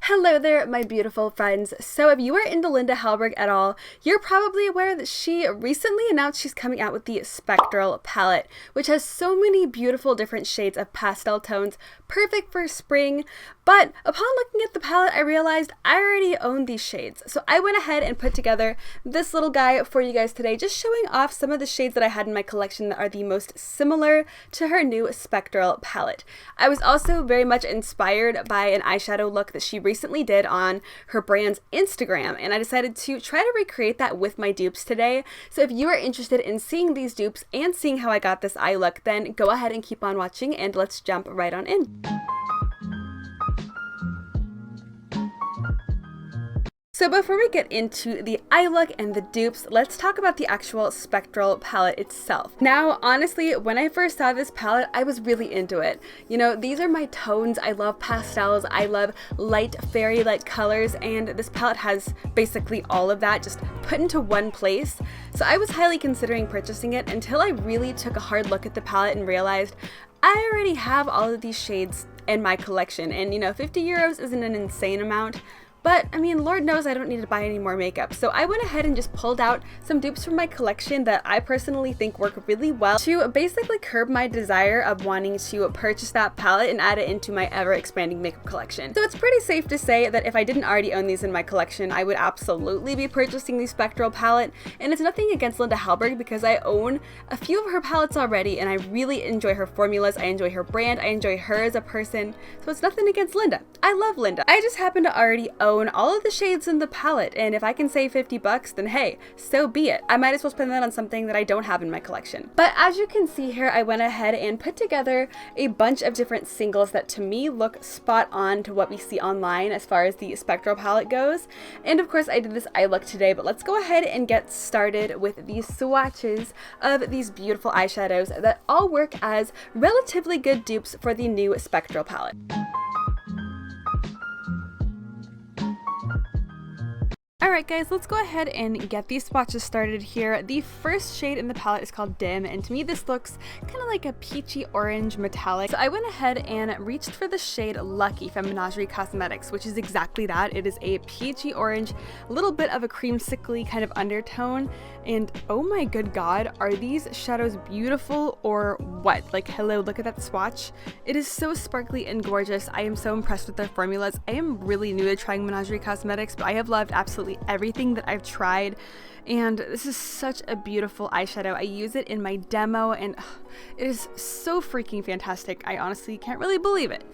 Hello there, my beautiful friends. So if you are into Linda Hallberg at all, you're probably aware that she recently announced she's coming out with the Spectral Palette, which has so many beautiful different shades of pastel tones, perfect for spring. But upon looking at the palette, I realized I already own these shades. So I went ahead and put together this little guy for you guys today, just showing off some of the shades that I had in my collection that are the most similar to her new Spectral Palette. I was also very much inspired by an eyeshadow look that she recently did on her brand's Instagram, and I decided to try to recreate that with my dupes today. So if you are interested in seeing these dupes and seeing how I got this eye look, then go ahead and keep on watching and let's jump right on in. So before we get into the eye look and the dupes, let's talk about the actual Spectral Palette itself. Now, honestly, when I first saw this palette, I was really into it. You know, these are my tones. I love pastels. I love light fairy-like colors, and this palette has basically all of that just put into one place. So I was highly considering purchasing it until I really took a hard look at the palette and realized I already have all of these shades in my collection. And you know, 50 euros isn't an insane amount. But, I mean, Lord knows I don't need to buy any more makeup. So I went ahead and just pulled out some dupes from my collection that I personally think work really well to basically curb my desire of wanting to purchase that palette and add it into my ever-expanding makeup collection. So it's pretty safe to say that if I didn't already own these in my collection, I would absolutely be purchasing the Spectral Palette. And it's nothing against Linda Hallberg because I own a few of her palettes already and I really enjoy her formulas, I enjoy her brand, I enjoy her as a person. So it's nothing against Linda. I love Linda. I just happen to already own all of the shades in the palette, and if I can save 50 bucks, then hey, so be it. I might as well spend that on something that I don't have in my collection. But as you can see here, I went ahead and put together a bunch of different singles that to me look spot on to what we see online as far as the Spectral Palette goes. And of course I did this eye look today, but let's go ahead and get started with these swatches of these beautiful eyeshadows that all work as relatively good dupes for the new Spectral Palette. Alright guys, let's go ahead and get these swatches started here. The first shade in the palette is called Dim, and to me this looks kind of like a peachy orange metallic. So I went ahead and reached for the shade Lucky from Menagerie Cosmetics, which is exactly that. It is a peachy orange, a little bit of a creamsicle kind of undertone, and oh my good god, are these shadows beautiful or what? Like hello, look at that swatch. It is so sparkly and gorgeous. I am so impressed with their formulas. I am really new to trying Menagerie Cosmetics, but I have loved absolutely everything that I've tried, and this is such a beautiful eyeshadow. I use it in my demo and it is so freaking fantastic. I honestly can't really believe it.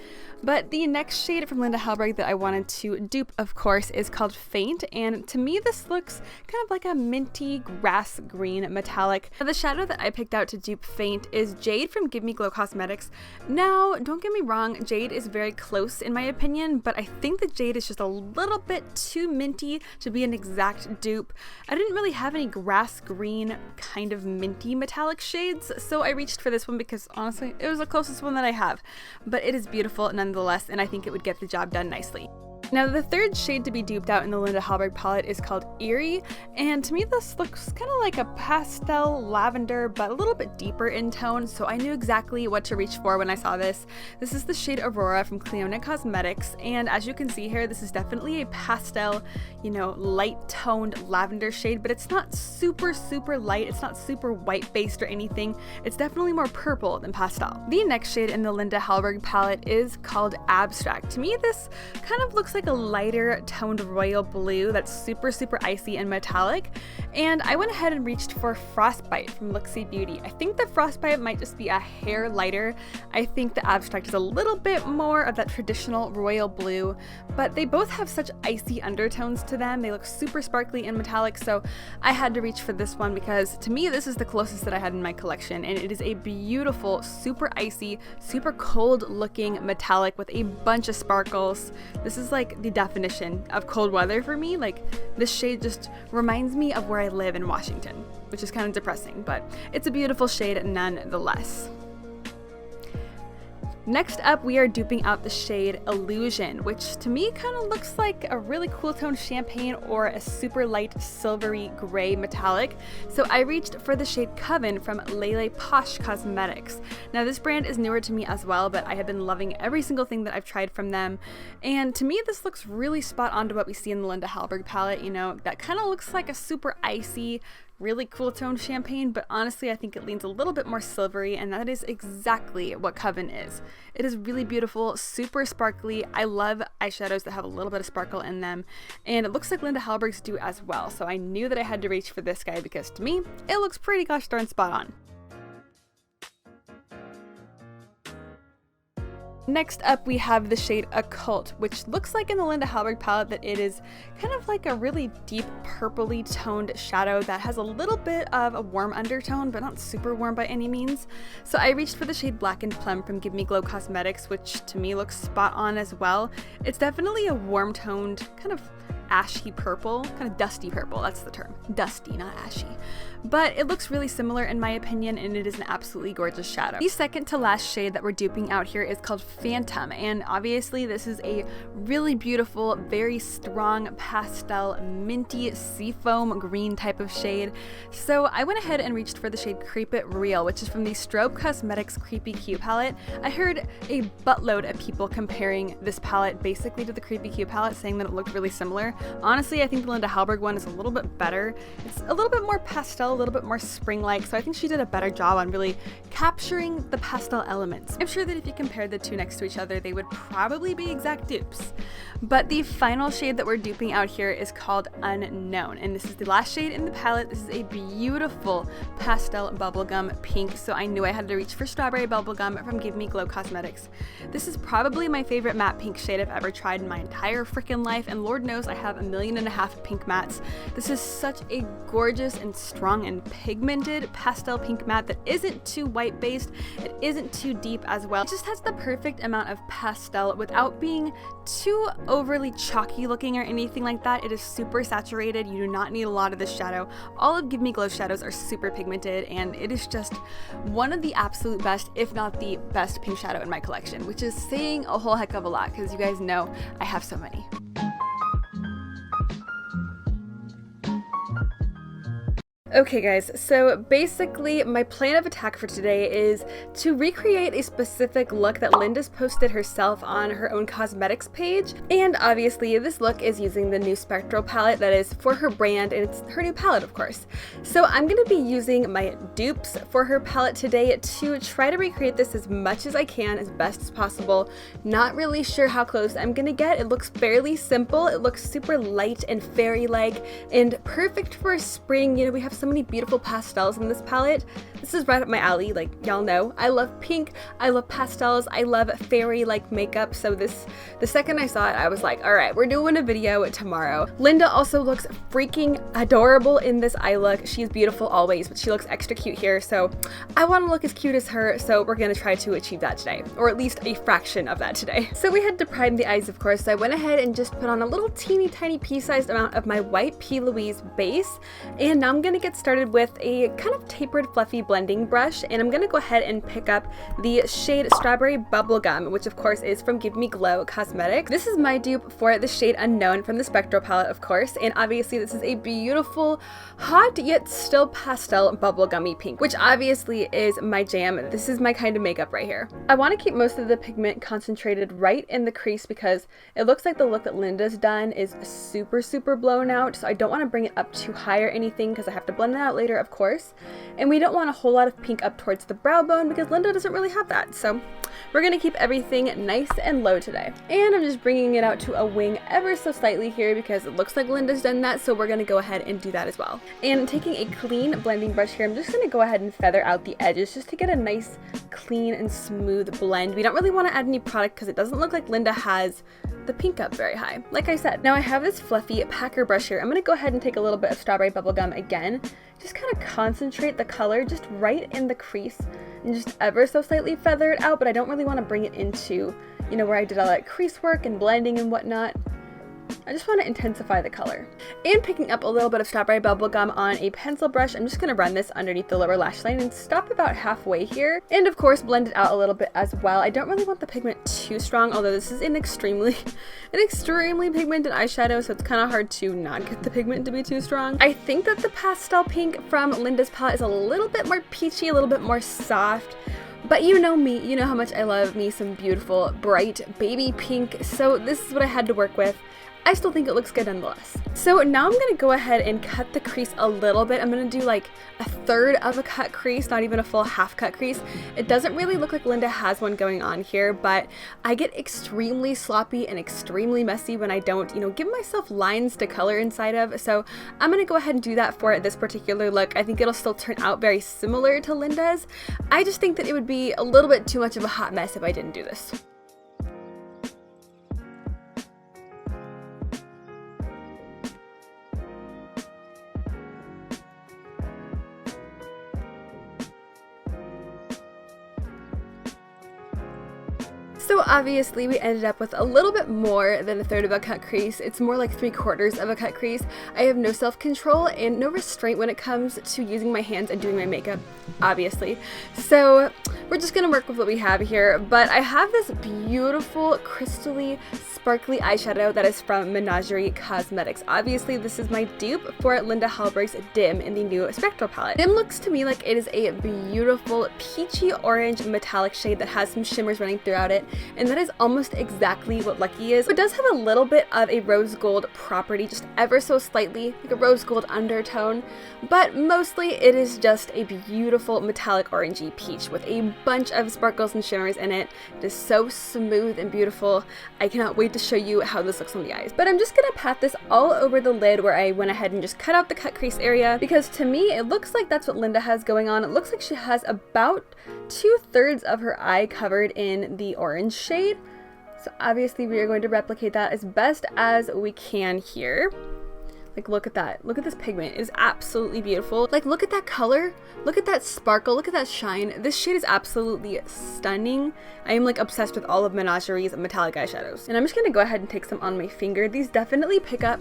But the next shade from Linda Hallberg that I wanted to dupe, of course, is called Faint, and to me this looks kind of like a minty grass green metallic. Now, the shadow that I picked out to dupe Faint is Jade from Give Me Glow Cosmetics. Now, don't get me wrong, Jade is very close in my opinion, but I think that Jade is just a little bit too minty to be an exact dupe. I didn't really have any grass green kind of minty metallic shades, so I reached for this one because honestly, it was the closest one that I have. But it is beautiful nonetheless, and I think it would get the job done nicely. Now the third shade to be duped out in the Linda Hallberg palette is called Eerie, and to me this looks kind of like a pastel lavender but a little bit deeper in tone, so I knew exactly what to reach for when I saw this. This is the shade Aurora from Clionadh Cosmetics, and as you can see here, this is definitely a pastel, you know, light toned lavender shade, but it's not super light, it's not super white based or anything. It's definitely more purple than pastel. The next shade in the Linda Hallberg palette is called Abstract. To me this kind of looks like a lighter toned royal blue that's super icy and metallic, and I went ahead and reached for Frostbite from looxi Beauty. I think the Frostbite might just be a hair lighter. I think the Abstract is a little bit more of that traditional royal blue, but they both have such icy undertones to them. They look super sparkly and metallic, so I had to reach for this one because to me this is the closest that I had in my collection, and it is a beautiful, super icy, super cold looking metallic with a bunch of sparkles. This is like the definition of cold weather for me. Like, this shade just reminds me of where I live in Washington, which is kind of depressing, but it's a beautiful shade nonetheless. Next up, we are duping out the shade Illusion, which to me kind of looks like a really cool toned champagne or a super light silvery gray metallic. So I reached for the shade Coven from LelePosh Cosmetics. Now this brand is newer to me as well, but I have been loving every single thing that I've tried from them. And to me, this looks really spot on to what we see in the Linda Hallberg palette. You know, that kind of looks like a super icy, really cool toned champagne, but honestly I think it leans a little bit more silvery, and that is exactly what Coven is. It is really beautiful, super sparkly. I love eyeshadows that have a little bit of sparkle in them, and it looks like Linda Hallberg's do as well, so I knew that I had to reach for this guy because to me it looks pretty gosh darn spot on. Next up, we have the shade Occult, which looks like in the Linda Hallberg palette that it is kind of like a really deep purpley toned shadow that has a little bit of a warm undertone, but not super warm by any means. So I reached for the shade Blackened Plum from Give Me Glow Cosmetics, which to me looks spot on as well. It's definitely a warm toned, kind of ashy purple, kind of dusty purple, that's the term. Dusty, not ashy. But it looks really similar in my opinion, and it is an absolutely gorgeous shadow. The second to last shade that we're duping out here is called Phantom, and obviously this is a really beautiful, very strong pastel, minty seafoam green type of shade. So I went ahead and reached for the shade Creep It Real, which is from the Strobe Cosmetics Creepy Cute palette. I heard a buttload of people comparing this palette basically to the Creepy Cute palette, saying that it looked really similar. Honestly, I think the Linda Hallberg one is a little bit better. It's a little bit more pastel, a little bit more spring-like, so I think she did a better job on really capturing the pastel elements. I'm sure that if you compared the two next to each other, they would probably be exact dupes. But the final shade that we're duping out here is called Unknown, and this is the last shade in the palette. This is a beautiful pastel bubblegum pink, so I knew I had to reach for Strawberry Bubblegum from Give Me Glow Cosmetics. This is probably my favorite matte pink shade I've ever tried in my entire freaking life, and Lord knows I have 1.5 million pink mattes. This is such a gorgeous and strong and pigmented pastel pink matte that isn't too white based, it isn't too deep as well. It just has the perfect amount of pastel without being too overly chalky looking or anything like that. It is super saturated. You do not need a lot of this shadow. All of Give Me Glow shadows are super pigmented, and it is just one of the absolute best, if not the best pink shadow in my collection, which is saying a whole heck of a lot because you guys know I have so many. Okay guys, so basically my plan of attack for today is to recreate a specific look that Linda's posted herself on her own cosmetics page, and obviously this look is using the new Spectral palette that is for her brand, and it's her new palette of course. So I'm going to be using my dupes for her palette today to try to recreate this as much as I can, as best as possible. Not really sure how close I'm going to get. It looks fairly simple, it looks super light and fairy-like and perfect for spring. You know, we have so many beautiful pastels in this palette. This is right up my alley, like y'all know. I love pink, I love pastels, I love fairy-like makeup, so the second I saw it, I was like, alright, we're doing a video tomorrow. Linda also looks freaking adorable in this eye look. She's beautiful always, but she looks extra cute here, so I want to look as cute as her, so we're gonna try to achieve that today, or at least a fraction of that today. So we had to prime the eyes, of course, so I went ahead and just put on a little teeny tiny pea-sized amount of my white P. Louise base, and now I'm gonna get started with a kind of tapered fluffy blending brush, and I'm gonna go ahead and pick up the shade Strawberry Bubblegum, which of course is from Give Me Glow Cosmetics. This is my dupe for the shade Unknown from the Spectral palette, of course, and obviously this is a beautiful, hot yet still pastel bubblegummy pink, which obviously is my jam. This is my kind of makeup right here. I want to keep most of the pigment concentrated right in the crease because it looks like the look that Linda's done is super blown out, so I don't want to bring it up too high or anything because I have to blend that out later, of course, and we don't want a whole lot of pink up towards the brow bone because Linda doesn't really have that, so we're gonna keep everything nice and low today. And I'm just bringing it out to a wing ever so slightly here because it looks like Linda's done that, so we're gonna go ahead and do that as well. And taking a clean blending brush here, I'm just gonna go ahead and feather out the edges just to get a nice clean and smooth blend. We don't really want to add any product because it doesn't look like Linda has the pink up very high, like I said. Now I have this fluffy packer brush here. I'm gonna go ahead and take a little bit of Strawberry Bubblegum again, just kind of concentrate the color just right in the crease and just ever so slightly feather it out, but I don't really want to bring it into, you know, where I did all that crease work and blending and whatnot. I just want to intensify the color. And picking up a little bit of strawberry bubblegum on a pencil brush, I'm just going to run this underneath the lower lash line and stop about halfway here. And of course blend it out a little bit as well. I don't really want the pigment too strong, although this is an extremely pigmented eyeshadow, so it's kind of hard to not get the pigment to be too strong. I think that the pastel pink from Linda's palette is a little bit more peachy, a little bit more soft. But you know me, you know how much I love me some beautiful, bright baby pink, so this is what I had to work with. I still think it looks good nonetheless. So now I'm gonna go ahead and cut the crease a little bit. I'm gonna do like a third of a cut crease, not even a full half cut crease. It doesn't really look like Linda has one going on here, but I get extremely sloppy and extremely messy when I don't, give myself lines to color inside of. So I'm gonna go ahead and do that for this particular look. I think it'll still turn out very similar to Linda's. I just think that it would be a little bit too much of a hot mess if I didn't do this. So obviously we ended up with a little bit more than a third of a cut crease. It's more like 3/4 of a cut crease. I have no self-control and no restraint when it comes to using my hands and doing my makeup, obviously. So we're just gonna work with what we have here, but I have this beautiful crystally sparkly eyeshadow that is from Menagerie Cosmetics. Obviously this is my dupe for Linda Hallberg's Dim in the new Spectral Palette. Dim looks to me like it is a beautiful peachy orange metallic shade that has some shimmers running throughout it, and that is almost exactly what Lucky is. It does have a little bit of a rose gold property, just ever so slightly, like a rose gold undertone, but mostly it is just a beautiful metallic orangey peach with a bunch of sparkles and shimmers in it. It is so smooth and beautiful. I cannot wait to show you how this looks on the eyes. But I'm just gonna pat this all over the lid where I went ahead and just cut out the cut crease area, because to me it looks like that's what Linda has going on. It looks like she has about 2/3 of her eye covered in the orange shade. So obviously we are going to replicate that as best as we can here. Like, look at that. Look at this pigment. It is absolutely beautiful. Like, look at that color. Look at that sparkle. Look at that shine. This shade is absolutely stunning. I am like obsessed with all of Menagerie's metallic eyeshadows. And I'm just gonna go ahead and take some on my finger. These definitely pick up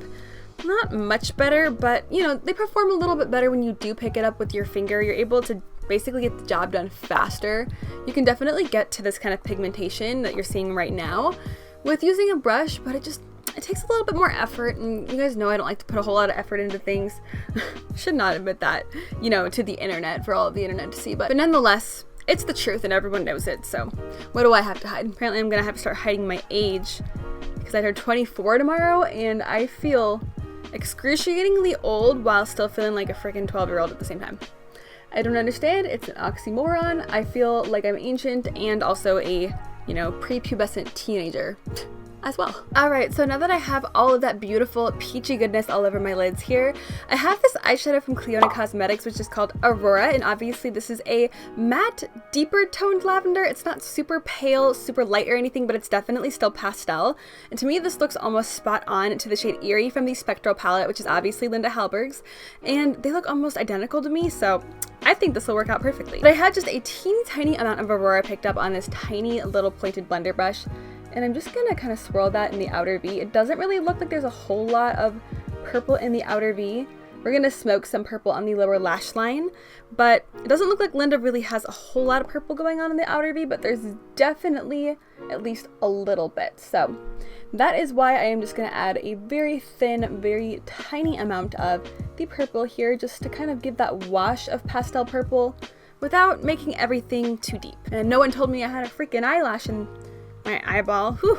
not much better, but they perform a little bit better when you do pick it up with your finger. You're able to basically get the job done faster. You can definitely get to this kind of pigmentation that you're seeing right now with using a brush, but it takes a little bit more effort, and you guys know I don't like to put a whole lot of effort into things. Should not admit that, to the internet for all of the internet to see, but nonetheless, it's the truth and everyone knows it, so what do I have to hide? Apparently I'm gonna have to start hiding my age because I turn 24 tomorrow and I feel excruciatingly old while still feeling like a freaking 12-year-old at the same time. I don't understand. It's an oxymoron. I feel like I'm ancient and also a, prepubescent teenager as well. Alright, so now that I have all of that beautiful peachy goodness all over my lids here, I have this eyeshadow from Clionadh Cosmetics, which is called Aurora, and obviously this is a matte, deeper toned lavender. It's not super pale, super light or anything, but it's definitely still pastel. And to me, this looks almost spot on to the shade Eerie from the Spectral Palette, which is obviously Linda Hallberg's, and they look almost identical to me, so I think this will work out perfectly. But I had just a teeny tiny amount of Aurora picked up on this tiny little pointed blender brush, and I'm just gonna kind of swirl that in the outer V. It doesn't really look like there's a whole lot of purple in the outer V. We're gonna smoke some purple on the lower lash line, but it doesn't look like Linda really has a whole lot of purple going on in the outer V, but there's definitely at least a little bit. So that is why I am just gonna add a very thin, very tiny amount of the purple here, just to kind of give that wash of pastel purple without making everything too deep. And no one told me I had a freaking eyelash in my eyeball. Whew,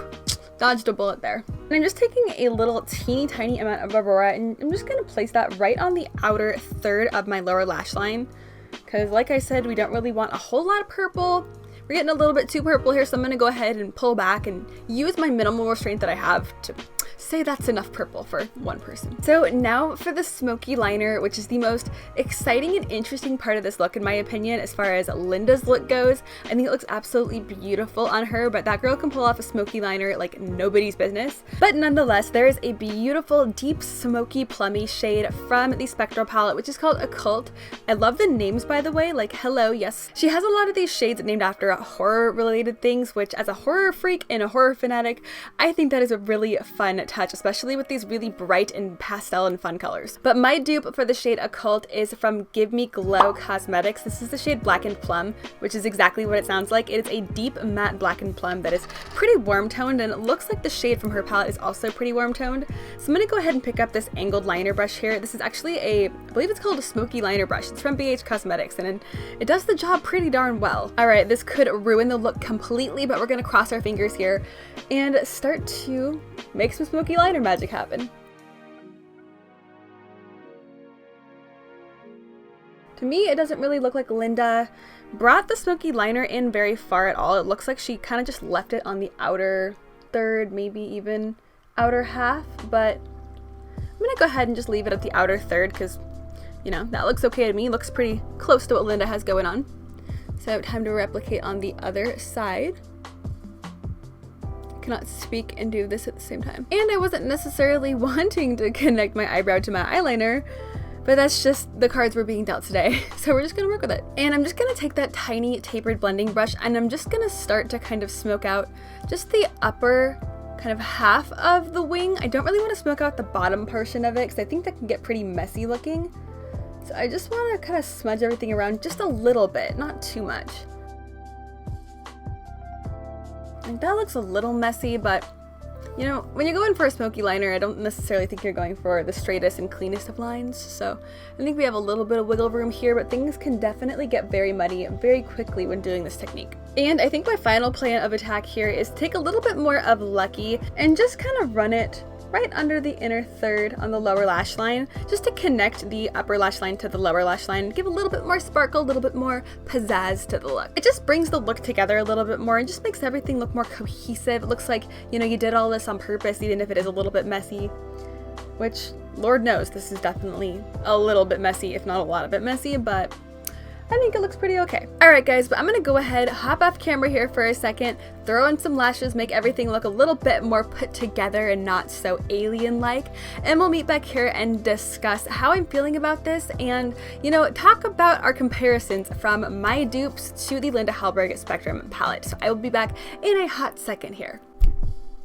dodged a bullet there. And I'm just taking a little teeny tiny amount of Aurora, and I'm just gonna place that right on the outer third of my lower lash line, because like I said, we don't really want a whole lot of purple. We're getting a little bit too purple here, so I'm gonna go ahead and pull back and use my minimal restraint that I have to say that's enough purple for one person. So now for the smoky liner, which is the most exciting and interesting part of this look in my opinion as far as Linda's look goes. I think it looks absolutely beautiful on her, but that girl can pull off a smoky liner like nobody's business. But nonetheless, there is a beautiful deep smoky plummy shade from the Spectral Palette, which is called Occult. I love the names, by the way, like hello, yes. She has a lot of these shades named after horror related things, which as a horror freak and a horror fanatic, I think that is a really fun touch, especially with these really bright and pastel and fun colors. But my dupe for the shade Occult is from Give Me Glow Cosmetics. This is the shade Blackened Plum, which is exactly what it sounds like. It is a deep matte blackened plum that is pretty warm toned, and it looks like the shade from her palette is also pretty warm toned. So I'm gonna go ahead and pick up this angled liner brush here. This is actually I believe it's called a smoky liner brush. It's from BH Cosmetics, and it does the job pretty darn well. All right, this could ruin the look completely, but we're gonna cross our fingers here and start to make some smoky liner magic happen. To me, it doesn't really look like Linda brought the smoky liner in very far at all. It looks like she kind of just left it on the outer third, maybe even outer half, but I'm gonna go ahead and just leave it at the outer third because, you know, that looks okay to me. It looks pretty close to what Linda has going on. So time to replicate on the other side. Cannot speak and do this at the same time. And I wasn't necessarily wanting to connect my eyebrow to my eyeliner, but that's just the cards we're being dealt today. So we're just gonna work with it. And I'm just gonna take that tiny tapered blending brush and I'm just gonna start to kind of smoke out just the upper kind of half of the wing. I don't really want to smoke out the bottom portion of it because I think that can get pretty messy looking. So I just want to kind of smudge everything around just a little bit, not too much. Like that looks a little messy, but you know, when you go in for a smoky liner, I don't necessarily think you're going for the straightest and cleanest of lines. So I think we have a little bit of wiggle room here, but things can definitely get very muddy very quickly when doing this technique. And I think my final plan of attack here is take a little bit more of Lucky and just kind of run it right under the inner third on the lower lash line, just to connect the upper lash line to the lower lash line, give a little bit more sparkle, a little bit more pizzazz to the look. It just brings the look together a little bit more and just makes everything look more cohesive. It looks like, you know, you did all this on purpose, even if it is a little bit messy, which Lord knows this is definitely a little bit messy, if not a lot of it messy, but I think it looks pretty okay. Alright guys, but I'm gonna go ahead, hop off camera here for a second, throw in some lashes, make everything look a little bit more put together and not so alien-like, and we'll meet back here and discuss how I'm feeling about this and, you know, talk about our comparisons from my dupes to the Linda Hallberg Spectrum palette. So I will be back in a hot second here.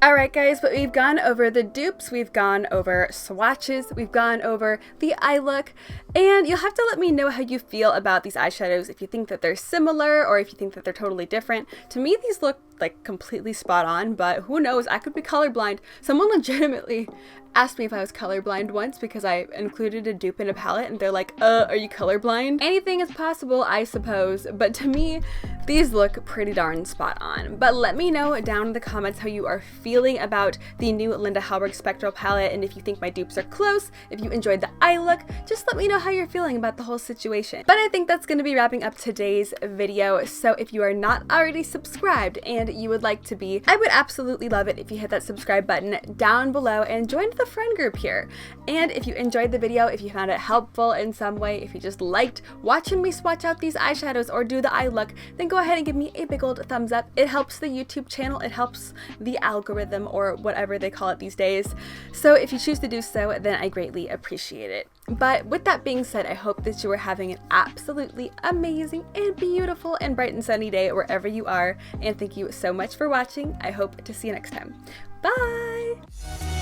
Alright guys, but we've gone over the dupes, we've gone over swatches, we've gone over the eye look, and you'll have to let me know how you feel about these eyeshadows, if you think that they're similar or if you think that they're totally different. To me, these look like completely spot on, but who knows, I could be colorblind. Someone legitimately asked me if I was colorblind once because I included a dupe in a palette and they're like, are you colorblind? Anything is possible, I suppose, but to me, these look pretty darn spot on. But let me know down in the comments how you are feeling about the new Linda Hallberg Spectral palette, and if you think my dupes are close, if you enjoyed the eye look, just let me know how you're feeling about the whole situation. But I think that's going to be wrapping up today's video, so if you are not already subscribed and you would like to be, I would absolutely love it if you hit that subscribe button down below and join the friend group here. And if you enjoyed the video, if you found it helpful in some way, if you just liked watching me swatch out these eyeshadows or do the eye look, then go ahead and give me a big old thumbs up. It helps the YouTube channel, it helps the algorithm or whatever they call it these days. So if you choose to do so, then I greatly appreciate it. But with that being said, I hope that you are having an absolutely amazing and beautiful and bright and sunny day wherever you are. And thank you so much for watching. I hope to see you next time. Bye!